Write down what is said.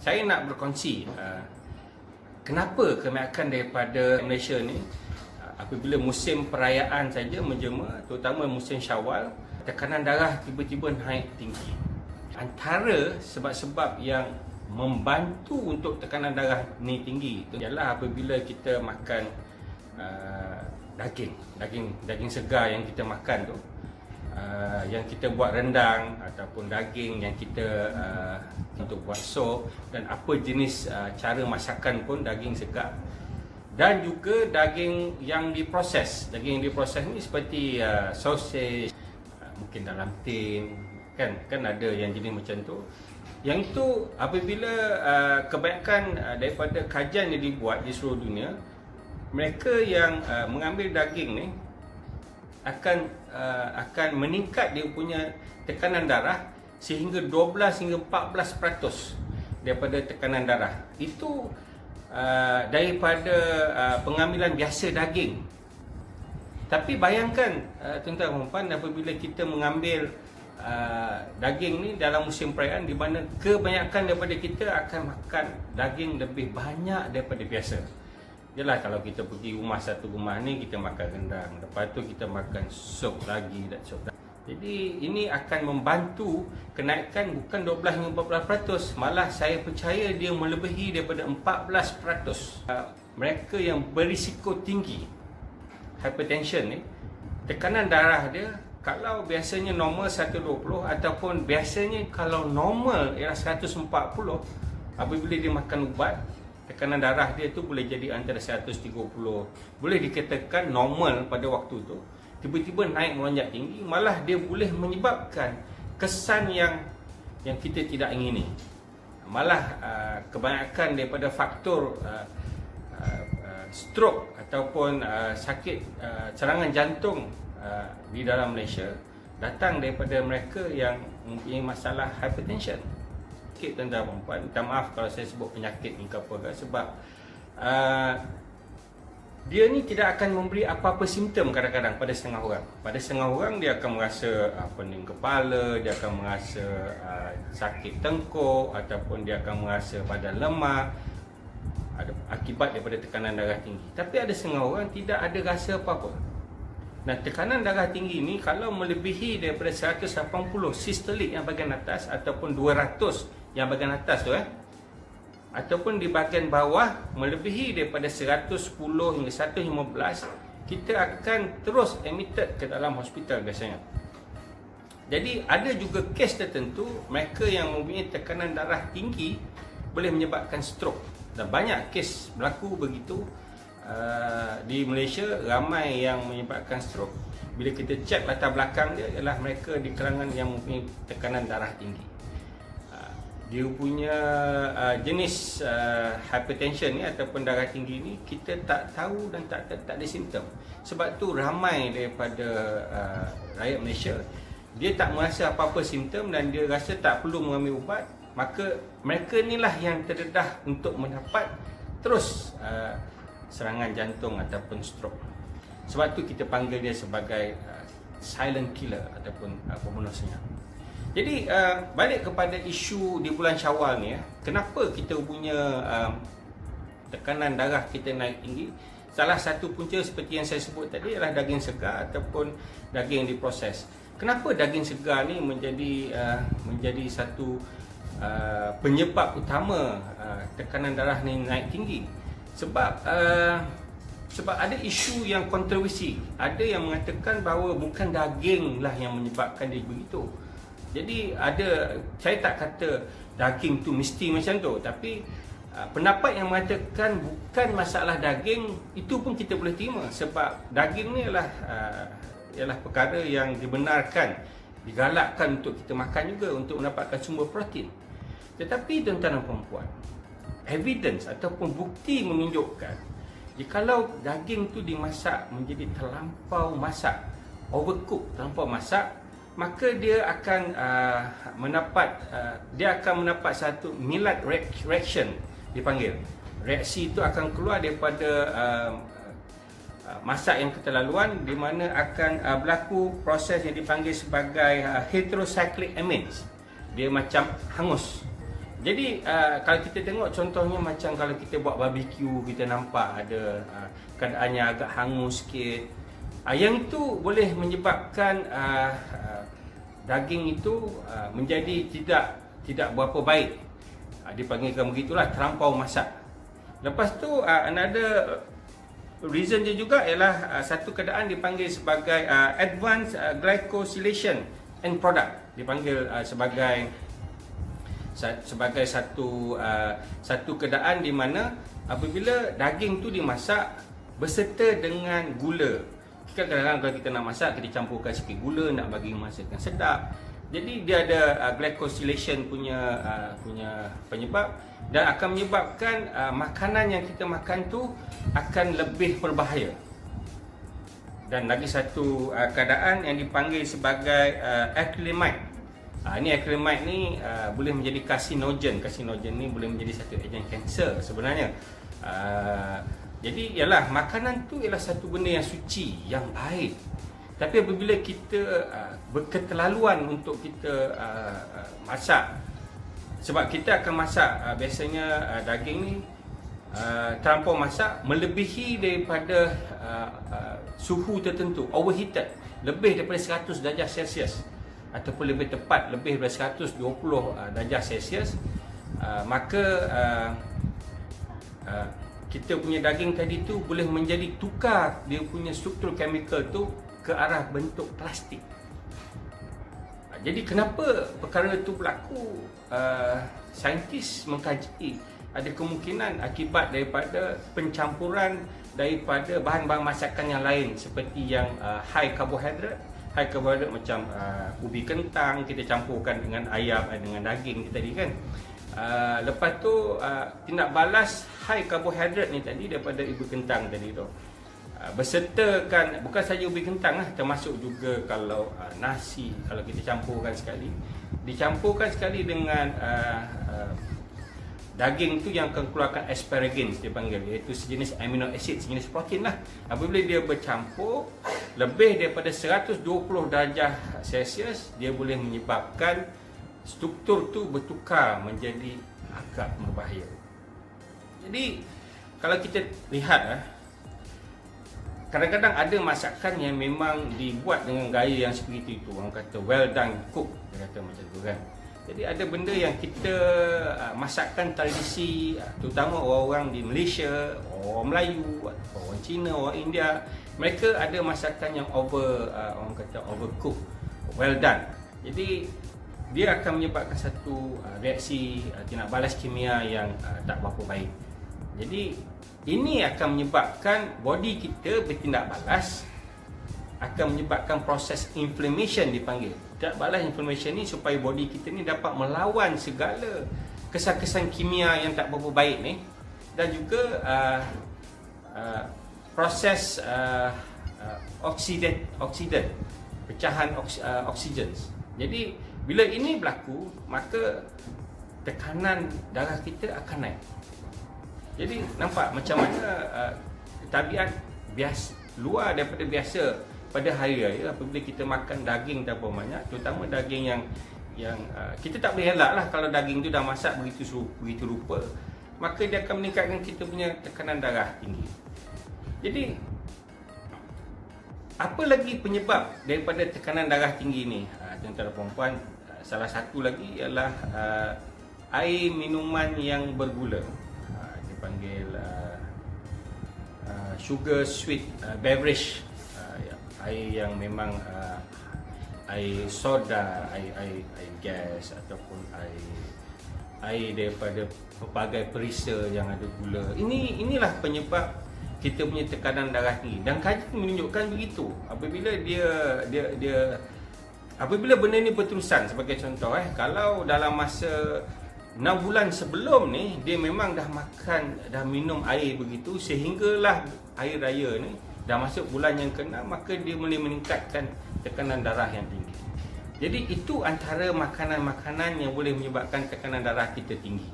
Saya nak berkongsi kenapa kebanyakan daripada Malaysia ni apabila musim perayaan saja menjema, terutama musim Syawal, tekanan darah tiba-tiba naik tinggi. Antara sebab-sebab yang membantu untuk tekanan darah ni tinggi itu ialah apabila kita makan daging segar yang kita makan tu, yang kita buat rendang ataupun daging yang kita untuk buat sop, dan apa jenis cara masakan pun daging segar, dan juga daging yang diproses. Daging yang diproses ni seperti sausage, mungkin dalam tin, kan ada yang jenis macam tu. Yang itu apabila kebanyakan daripada kajian yang dibuat di seluruh dunia, mereka yang mengambil daging ni akan meningkat dia punya tekanan darah sehingga 12 hingga 14% daripada tekanan darah. Itu daripada pengambilan biasa daging. Tapi bayangkan tuan-tuan dan puan, apabila kita mengambil daging ni dalam musim perayaan, di mana kebanyakan daripada kita akan makan daging lebih banyak daripada biasa. Yalah, kalau kita pergi satu rumah ni, kita makan rendang, lepas tu kita makan sup lagi dan sup. Jadi ini akan membantu kenaikan bukan 12 hingga 14%, malah saya percaya dia melebihi daripada 14%. Mereka yang berisiko tinggi hypertension ni, tekanan darah dia kalau biasanya normal 120 ataupun biasanya kalau normal ialah 140, apabila dia makan ubat, tekanan darah dia tu boleh jadi antara 130. Boleh dikatakan normal pada waktu tu, tiba-tiba naik melonjak tinggi, malah dia boleh menyebabkan kesan yang kita tidak ingini. Malah kebanyakan daripada faktor stroke ataupun sakit serangan jantung di dalam Malaysia datang daripada mereka yang mempunyai masalah hypertension. Tuan-tuan dan puan, minta maaf kalau saya sebut penyakit ni ke apa, sebab dia ni tidak akan memberi apa-apa simptom kadang-kadang pada setengah orang. Pada setengah orang dia akan merasa pening kepala, dia akan merasa sakit tengkuk, ataupun dia akan merasa badan lemah akibat daripada tekanan darah tinggi. Tapi ada setengah orang tidak ada rasa apa-apa. Nah, tekanan darah tinggi ni kalau melebihi daripada 180 sistolik yang bahagian atas ataupun 200 yang bahagian atas tu ataupun di bahagian bawah melebihi daripada 110 hingga 115, kita akan terus admitted ke dalam hospital biasanya. Jadi ada juga kes tertentu mereka yang mempunyai tekanan darah tinggi boleh menyebabkan stroke, dan banyak kes berlaku begitu. Di Malaysia ramai yang menyebabkan stroke. Bila kita cek latar belakang dia ialah mereka di kalangan yang mempunyai tekanan darah tinggi. Dia punya jenis hypertension ni ataupun darah tinggi ni kita tak tahu dan tak ada simptom. Sebab tu ramai daripada rakyat Malaysia dia tak merasa apa-apa simptom dan dia rasa tak perlu mengambil ubat, maka mereka inilah yang terdedah untuk mendapat terus serangan jantung ataupun stroke. Sebab tu kita panggil dia sebagai silent killer ataupun pembunuh senyap. Jadi balik kepada isu di bulan Syawal ni, kenapa kita punya tekanan darah kita naik tinggi? Salah satu punca seperti yang saya sebut tadi ialah daging segar ataupun daging yang diproses. Kenapa daging segar ni menjadi satu penyebab utama tekanan darah ni naik tinggi? Sebab ada isu yang kontroversi. Ada yang mengatakan bahawa bukan daging lah yang menyebabkan dia begitu. Jadi saya tak kata daging tu mesti macam tu, tapi pendapat yang mengatakan bukan masalah daging, itu pun kita boleh terima. Sebab daging ni ialah perkara yang dibenarkan, digalakkan untuk kita makan juga untuk mendapatkan sumber protein. Tetapi tuan-tuan dan puan-puan, evidence ataupun bukti menunjukkan jikalau daging tu dimasak menjadi terlampau masak, overcook, terlampau masak, maka dia akan mendapat satu Maillard reaction dipanggil. Reaksi itu akan keluar daripada masak yang keterlaluan, di mana akan berlaku proses yang dipanggil sebagai heterocyclic amines. Dia macam hangus. Jadi kalau kita tengok contohnya macam kalau kita buat barbecue, kita nampak ada keadaannya agak hangus sikit. Yang itu boleh menyebabkan daging itu menjadi tidak berapa baik. Dipanggilkan begitulah, terlampau masak. Lepas tu another reason dia juga ialah satu keadaan dipanggil sebagai advanced glycosylation end product. Dipanggil sebagai satu keadaan di mana apabila daging tu dimasak berserta dengan gula. Kadang-kadang kalau kita nak masak, kita campurkan sikit gula nak bagi masakan sedap. Jadi dia ada glycosylation punya penyebab, dan akan menyebabkan makanan yang kita makan tu akan lebih berbahaya. Dan lagi satu keadaan yang dipanggil sebagai acrylamide. Ini acrylamide ni boleh menjadi karsinogen. Karsinogen ni boleh menjadi satu ejen kanser sebenarnya. Jadi ialah makanan tu ialah satu benda yang suci, yang baik. Tapi apabila kita berketerlaluan untuk kita masak, sebab kita akan masak biasanya daging ni terlampau masak melebihi daripada suhu tertentu, overheated, lebih daripada 100 darjah Celsius, ataupun lebih tepat lebih daripada 120 darjah Celsius, maka kita punya daging tadi tu boleh menjadi tukar dia punya struktur chemical tu ke arah bentuk plastik. Jadi kenapa perkara itu berlaku? Saintis mengkaji ada kemungkinan akibat daripada pencampuran daripada bahan-bahan masakan yang lain, seperti yang high carbohydrate macam ubi kentang kita campurkan dengan ayam, dengan daging tadi kan. Lepas tu tindak balas high carbohydrate ni tadi daripada ubi kentang tadi tu, bersertakan bukan saja ubi kentang lah, termasuk juga kalau nasi, kalau kita dicampurkan sekali dengan daging tu yang akan keluarkan asparagines dipanggil, iaitu sejenis amino acid, sejenis protein lah. Apabila dia bercampur lebih daripada 120 darjah Celsius, dia boleh menyebabkan struktur tu bertukar menjadi agak berbahaya. Jadi kalau kita lihat kadang-kadang ada masakan yang memang dibuat dengan gaya yang seperti itu. Orang kata well done cook, dia kata macam tu kan. Jadi ada benda yang kita masakan tradisi, terutama orang-orang di Malaysia, orang Melayu, orang Cina, orang India, mereka ada masakan yang orang kata overcook, well done. Jadi dia akan menyebabkan satu reaksi tindak balas kimia yang tak berapa baik. Jadi ini akan menyebabkan body kita bertindak balas, akan menyebabkan proses inflammation dipanggil. Tindak balas inflammation ni supaya body kita ni dapat melawan segala kesan-kesan kimia yang tak berapa baik ni, dan juga proses oksidan, pecahan oksigen. Jadi bila ini berlaku, maka tekanan darah kita akan naik. Jadi nampak macam mana tabiat biasa luar daripada biasa pada hari raya apabila kita makan daging terlalu banyak, terutama daging yang kita tak boleh elak lah kalau daging tu dah masak begitu rupa, maka dia akan meningkatkan kita punya tekanan darah tinggi. Jadi apa lagi penyebab daripada tekanan darah tinggi ni, tuan-tuan dan puan-puan? Salah satu lagi ialah air minuman yang bergula, dipanggil sugar sweet beverage, air yang memang air soda, air gas, ataupun air daripada pelbagai perisa yang ada gula. Inilah penyebab kita punya tekanan darah tinggi, dan kajian menunjukkan begitu. Apabila benda ni berterusan, sebagai contoh kalau dalam masa 6 bulan sebelum ni dia memang dah makan, dah minum air begitu, sehinggalah air raya ni dah masuk bulan yang ke-6, maka dia boleh meningkatkan tekanan darah yang tinggi. Jadi itu antara makanan-makanan yang boleh menyebabkan tekanan darah kita tinggi.